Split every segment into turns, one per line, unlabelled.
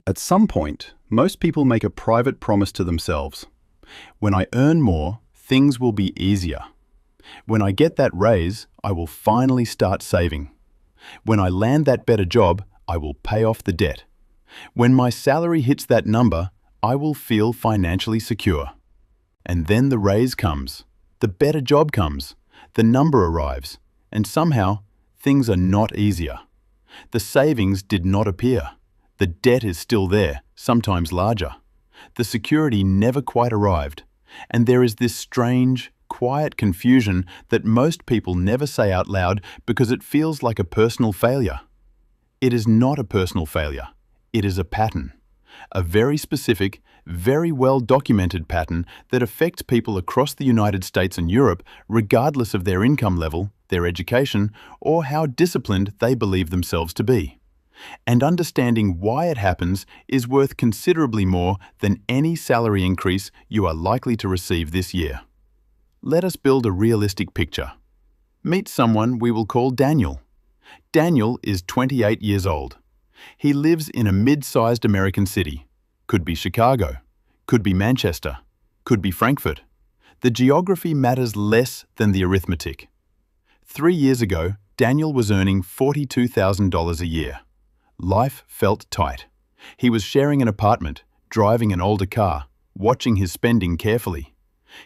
At some point, most people make a private promise to themselves. When I earn more, things will be easier. When I get that raise, I will finally start saving. When I land that better job, I will pay off the debt. When my salary hits that number, I will feel financially secure. And then the raise comes, the better job comes, the number arrives, and somehow, things are not easier. The savings did not appear. The debt is still there, sometimes larger. The security never quite arrived, and there is this strange, quiet confusion that most people never say out loud because it feels like a personal failure. It is not a personal failure. It is a pattern. A very specific, very well-documented pattern that affects people across the United States and Europe regardless of their income level, their education, or how disciplined they believe themselves to be. And understanding why it happens is worth considerably more than any salary increase you are likely to receive this year. Let us build a realistic picture. Meet someone we will call Daniel. Daniel is 28 years old. He lives in a mid-sized American city. Could be Chicago, could be Manchester, could be Frankfurt. The geography matters less than the arithmetic. 3 years ago, Daniel was earning $42,000 a year. Life felt tight. He was sharing an apartment, driving an older car, watching his spending carefully.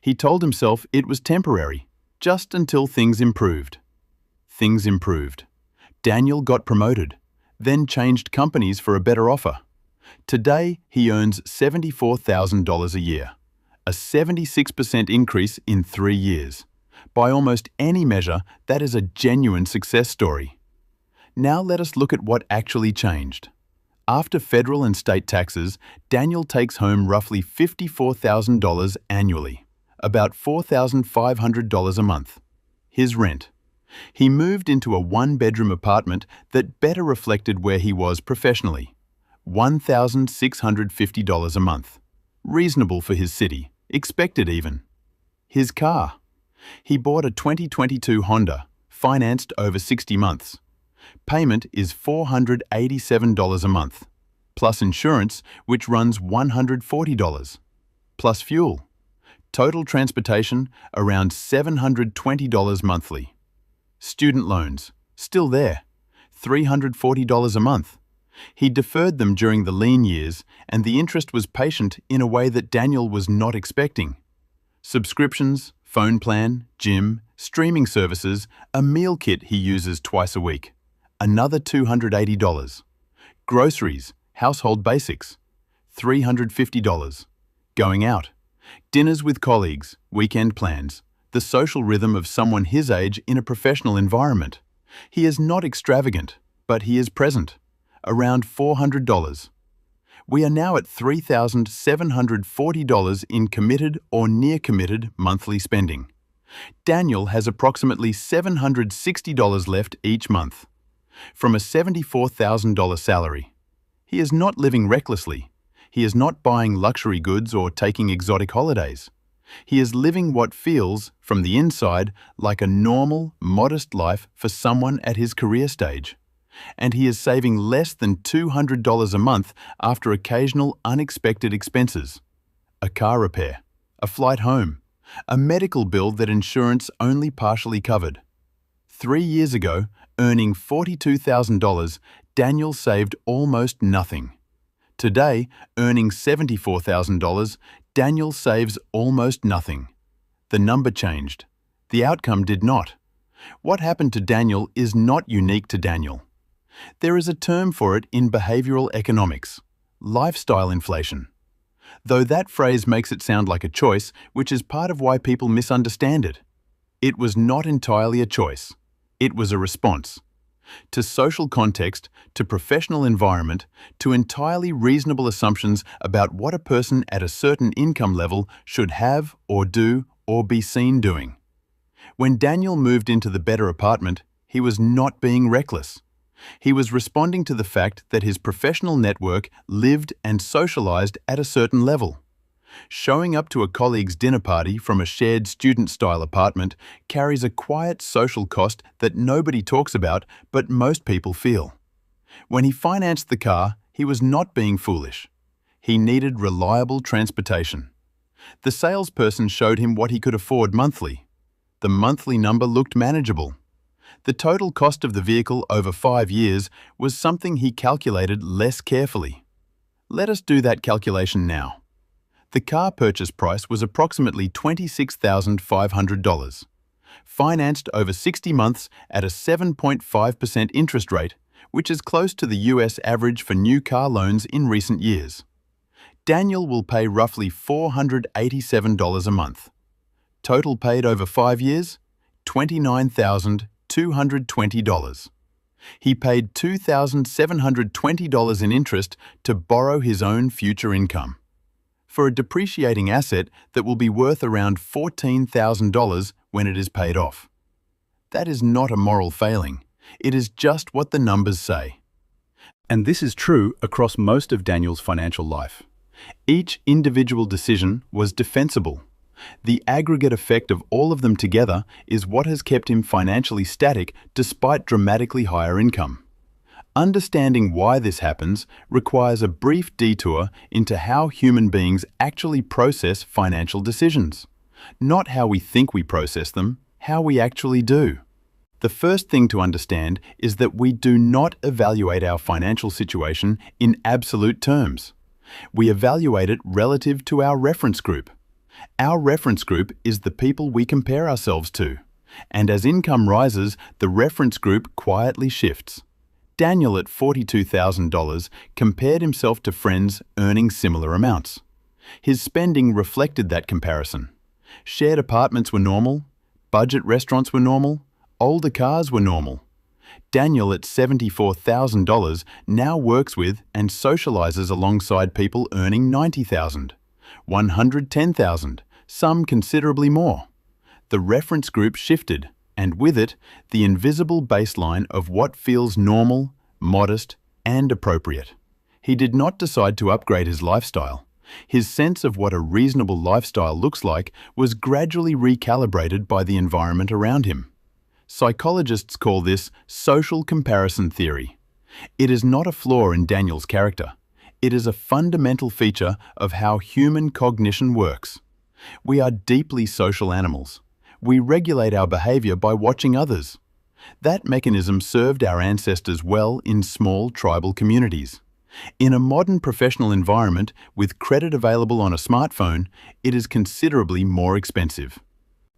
He told himself it was temporary, just until things improved. Things improved. Daniel got promoted, then changed companies for a better offer. Today, he earns $74,000 a year, a 76% increase in 3 years. By almost any measure, that is a genuine success story. Now let us look at what actually changed. After federal and state taxes, Daniel takes home roughly $54,000 annually, about $4,500 a month. His rent. He moved into a one-bedroom apartment that better reflected where he was professionally. $1,650 a month. Reasonable for his city, expected even. His car. He bought a 2022 Honda, financed over 60 months. Payment is $487 a month, plus insurance, which runs $140, plus fuel. Total transportation, around $720 monthly. Student loans, still there, $340 a month. He deferred them during the lean years, and the interest was patient in a way that Daniel was not expecting. Subscriptions, phone plan, gym, streaming services, a meal kit he uses twice a week. Another $280. Groceries, household basics, $350. Going out, dinners with colleagues, weekend plans, the social rhythm of someone his age in a professional environment. He is not extravagant, but he is present, around $400. We are now at $3,740 in committed or near-committed monthly spending. Daniel has approximately $760 left each month. From a $74,000 salary. He is not living recklessly. He is not buying luxury goods or taking exotic holidays. He is living what feels, from the inside, like a normal, modest life for someone at his career stage. And he is saving less than $200 a month after occasional unexpected expenses. A car repair, a flight home, a medical bill that insurance only partially covered. 3 years ago, earning $42,000, Daniel saved almost nothing. Today, earning $74,000, Daniel saves almost nothing. The number changed. The outcome did not. What happened to Daniel is not unique to Daniel. There is a term for it in behavioral economics: lifestyle inflation. Though that phrase makes it sound like a choice, which is part of why people misunderstand it. It was not entirely a choice. It was a response. To social context, to professional environment, to entirely reasonable assumptions about what a person at a certain income level should have or do or be seen doing. When Daniel moved into the better apartment, he was not being reckless. He was responding to the fact that his professional network lived and socialized at a certain level. Showing up to a colleague's dinner party from a shared student-style apartment carries a quiet social cost that nobody talks about but most people feel. When he financed the car, he He was not being foolish. He needed reliable transportation. The salesperson showed him what he could afford monthly. The monthly number looked manageable. The total cost of the vehicle over 5 years was something he calculated less carefully. Let us do that calculation now. The car purchase price was approximately $26,500. Financed over 60 months at a 7.5% interest rate, which is close to the US average for new car loans in recent years. Daniel will pay roughly $487 a month. Total paid over 5 years, $29,220. He paid $2,720 in interest to borrow his own future income. For a depreciating asset that will be worth around $14,000 when it is paid off. That is not a moral failing. It is just what the numbers say. And this is true across most of Daniel's financial life. Each individual decision was defensible. The aggregate effect of all of them together is what has kept him financially static despite dramatically higher income. Understanding why this happens requires a brief detour into how human beings actually process financial decisions. Not how we think we process them, how we actually do. The first thing to understand is that we do not evaluate our financial situation in absolute terms. We evaluate it relative to our reference group. Our reference group is the people we compare ourselves to, and as income rises, the reference group quietly shifts. Daniel at $42,000 compared himself to friends earning similar amounts. His spending reflected that comparison. Shared apartments were normal, budget restaurants were normal, older cars were normal. Daniel at $74,000 now works with and socializes alongside people earning $90,000, $110,000, some considerably more. The reference group shifted, and with it, the invisible baseline of what feels normal, modest, and appropriate. He did not decide to upgrade his lifestyle. His sense of what a reasonable lifestyle looks like was gradually recalibrated by the environment around him. Psychologists call this social comparison theory. It is not a flaw in Daniel's character. It is a fundamental feature of how human cognition works. We are deeply social animals. We regulate our behavior by watching others. That mechanism served our ancestors well in small tribal communities. In a modern professional environment with credit available on a smartphone, it is considerably more expensive.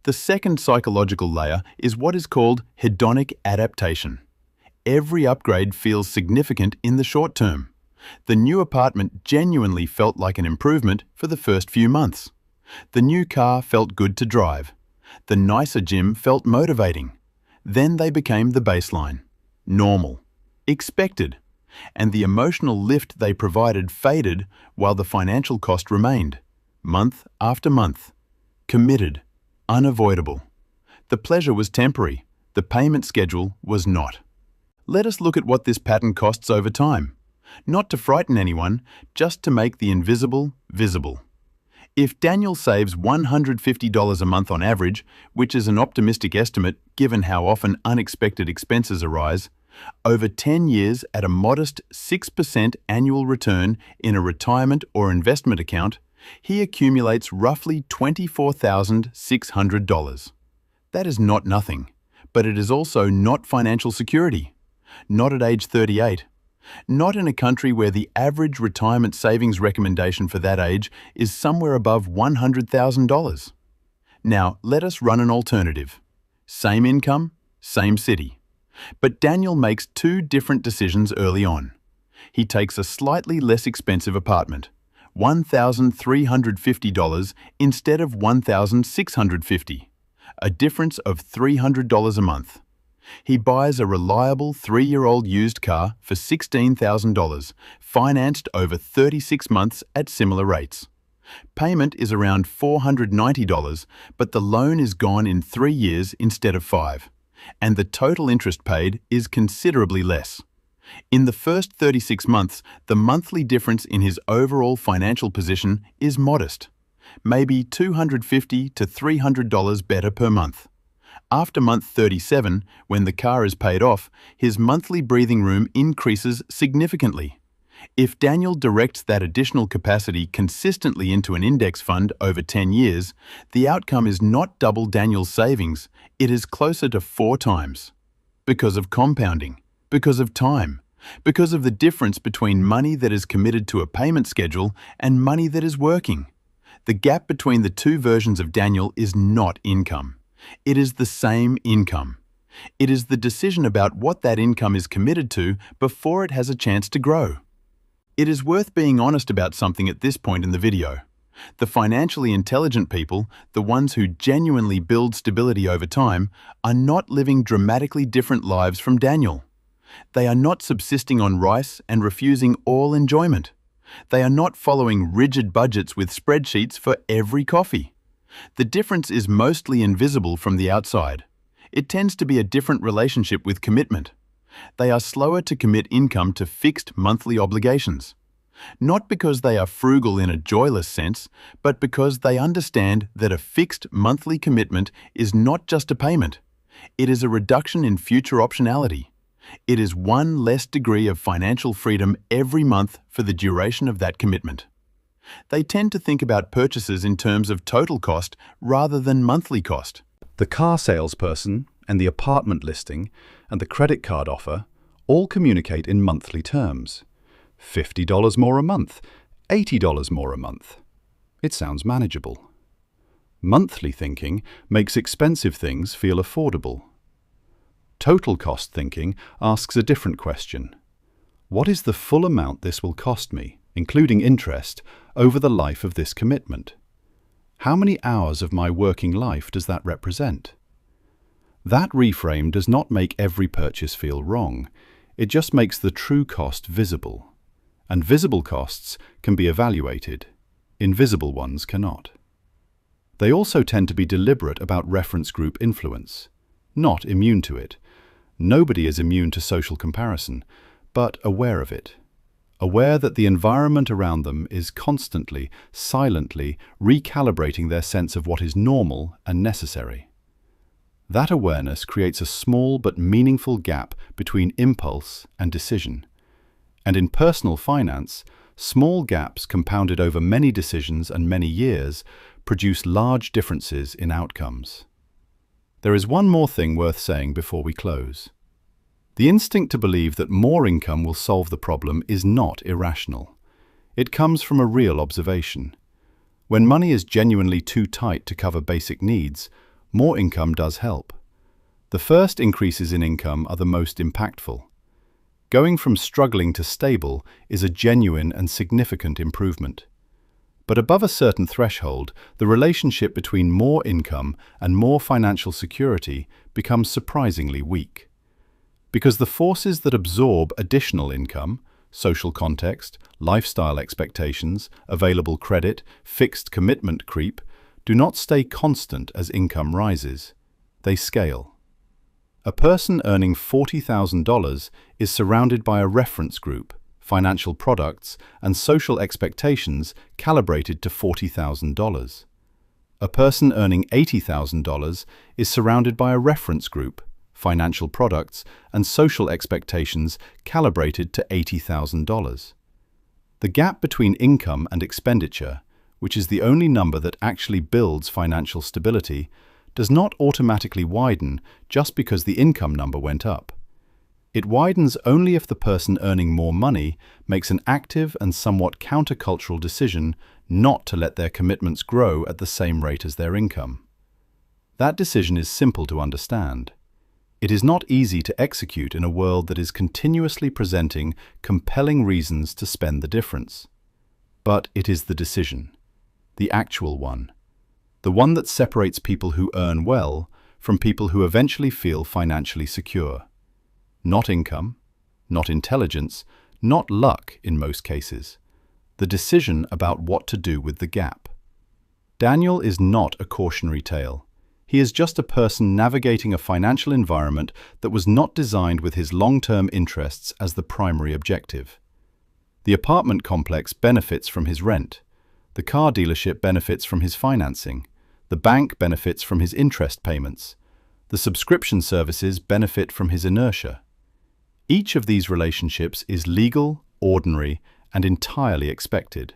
The second psychological layer is what is called hedonic adaptation. Every upgrade feels significant in the short term. The new apartment genuinely felt like an improvement for the first few months. The new car felt good to drive. The nicer gym felt motivating. Then they became the baseline, normal, expected, and the emotional lift they provided faded while the financial cost remained, month after month, committed, unavoidable. The pleasure was temporary, the payment schedule was not. Let us look at what this pattern costs over time. Not to frighten anyone, just to make the invisible visible. If Daniel saves $150 a month on average, which is an optimistic estimate given how often unexpected expenses arise, over 10 years at a modest 6% annual return in a retirement or investment account, he accumulates roughly $24,600. That is not nothing, but it is also not financial security. Not at age 38. Not in a country where the average retirement savings recommendation for that age is somewhere above $100,000. Now, let us run an alternative. Same income, same city. But Daniel makes two different decisions early on. He takes a slightly less expensive apartment, $1,350 instead of $1,650, a difference of $300 a month. He buys a reliable 3-year-old used car for $16,000, financed over 36 months at similar rates. Payment is around $490, but the loan is gone in 3 years instead of 5, and the total interest paid is considerably less. In the first 36 months, the monthly difference in his overall financial position is modest, maybe $250 to $300 better per month. After month 37, when the car is paid off, his monthly breathing room increases significantly. If Daniel directs that additional capacity consistently into an index fund over 10 years, the outcome is not double Daniel's savings, it is closer to 4 times. Because of compounding, because of time, because of the difference between money that is committed to a payment schedule and money that is working. The gap between the two versions of Daniel is not income. It is the same income. It is the decision about what that income is committed to before it has a chance to grow. It is worth being honest about something at this point in the video. The financially intelligent people, the ones who genuinely build stability over time, are not living dramatically different lives from Daniel. They are not subsisting on rice and refusing all enjoyment. They are not following rigid budgets with spreadsheets for every coffee. The difference is mostly invisible from the outside. It tends to be a different relationship with commitment. They are slower to commit income to fixed monthly obligations. Not because they are frugal in a joyless sense, but because they understand that a fixed monthly commitment is not just a payment. It is a reduction in future optionality. It is one less degree of financial freedom every month for the duration of that commitment. They tend to think about purchases in terms of total cost rather than monthly cost.
The car salesperson and the apartment listing and the credit card offer all communicate in monthly terms. $50 more a month, $80 more a month. It sounds manageable. Monthly thinking makes expensive things feel affordable. Total cost thinking asks a different question. What is the full amount this will cost me, including interest, over the life of this commitment? How many hours of my working life does that represent? That reframe does not make every purchase feel wrong. It just makes the true cost visible. And visible costs can be evaluated. Invisible ones cannot. They also tend to be deliberate about reference group influence, not immune to it. Nobody is immune to social comparison, but aware of it. Aware that the environment around them is constantly, silently recalibrating their sense of what is normal and necessary. That awareness creates a small but meaningful gap between impulse and decision. And in personal finance, small gaps compounded over many decisions and many years produce large differences in outcomes. There is one more thing worth saying before we close. The instinct to believe that more income will solve the problem is not irrational. It comes from a real observation. When money is genuinely too tight to cover basic needs, more income does help. The first increases in income are the most impactful. Going from struggling to stable is a genuine and significant improvement. But above a certain threshold, the relationship between more income and more financial security becomes surprisingly weak. Because the forces that absorb additional income, social context, lifestyle expectations, available credit, fixed commitment creep, do not stay constant as income rises. They scale. A person earning $40,000 is surrounded by a reference group, financial products, and social expectations calibrated to $40,000. A person earning $80,000 is surrounded by a reference group, financial products, and social expectations calibrated to $80,000. The gap between income and expenditure, which is the only number that actually builds financial stability, does not automatically widen just because the income number went up. It widens only if the person earning more money makes an active and somewhat countercultural decision not to let their commitments grow at the same rate as their income. That decision is simple to understand. It is not easy to execute in a world that is continuously presenting compelling reasons to spend the difference. But it is the decision, the actual one, the one that separates people who earn well from people who eventually feel financially secure. Not income, not intelligence, not luck in most cases. The decision about what to do with the gap. Daniel is not a cautionary tale. He is just a person navigating a financial environment that was not designed with his long-term interests as the primary objective. The apartment complex benefits from his rent. The car dealership benefits from his financing. The bank benefits from his interest payments. The subscription services benefit from his inertia. Each of these relationships is legal,
ordinary, and entirely expected.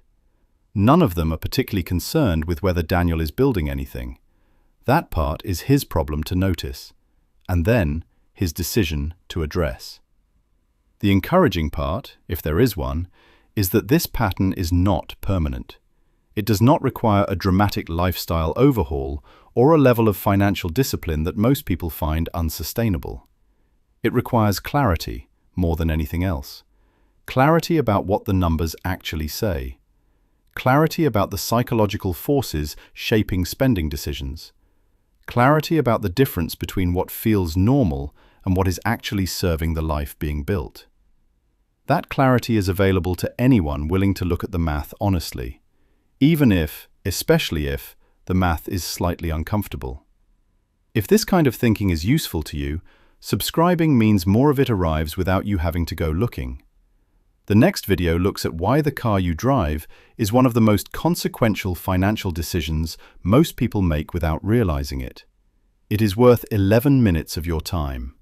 None of them are particularly concerned with whether Daniel is building anything. That part is his problem to notice, and then his decision to address. The encouraging part, if there is one, is that this pattern is not permanent. It does not require a dramatic lifestyle overhaul or a level of financial discipline that most people find unsustainable. It requires clarity more than anything else. Clarity about what the numbers actually say. Clarity about the psychological forces shaping spending decisions. Clarity about the difference between what feels normal and what is actually serving the life being built. That clarity is available to anyone willing to look at the math honestly, even if, especially if, the math is slightly uncomfortable. If this kind of thinking is useful to you, subscribing means more of it arrives without you having to go looking. The next video looks at why the car you drive is one of the most consequential financial decisions most people make without realizing it. It is worth 11 minutes of your time.